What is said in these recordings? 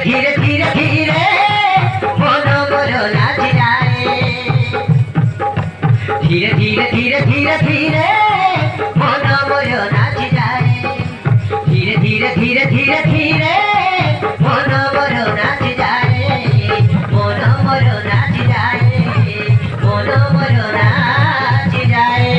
धीरे धीरे धीरे मन मोर नाची जाए धीरे धीरे धीरे धीरे धीरे मन मोर नाची जाए धीरे धीरे धीरे धीरे धीरे मन मोर नाची जाए मन मोर नाची जाए मन मोर नाची जाए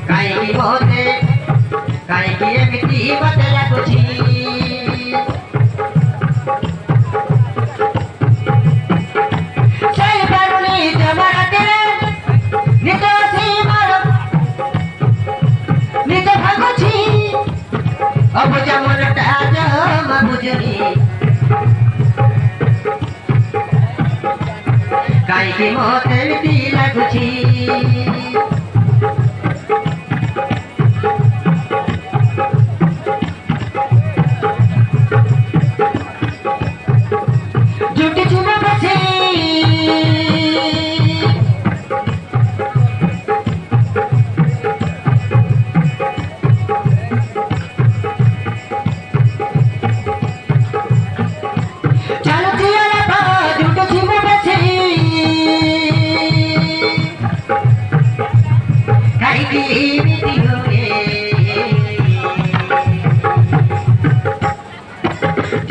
काई मोते काई की एमिति बतला कुछी सेई बारुनी जमाना तेरे नितो सी मारो नितो भागुछी अब जमनटा जमा बुझनी काई की मोते एमिति लागुछी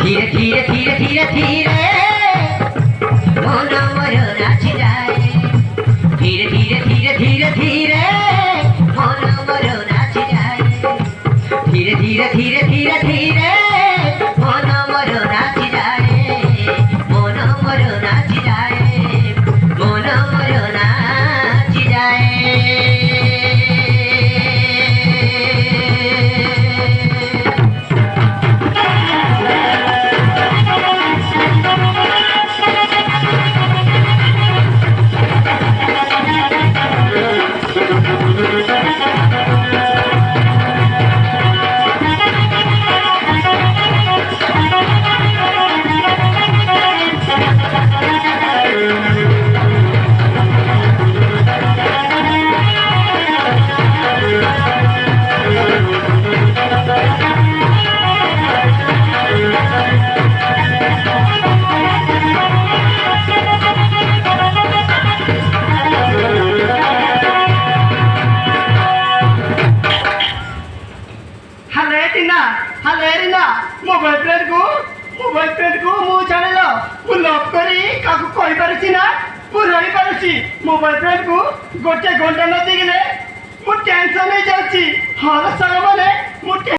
धीरे धीरे धीरे धीरे धीरे मन मोर नाची जाए धीरे धीरे धीरे धीरे धीरे मन मोर नाची जाए धीरे धीरे धीरे धीरे धीरे मन मोर नाची जाए मन मोर नाची जाए मन मोर नाची जाए मोबाइल फ्रेंड को मु जाने लो मु लव करी काकू कहि पारछि ना मु रहि पारछि मोबाइल फ्रेंड को गोटे घंटा न दिगले मु टेंशन हो जाउछि हां संग माने मु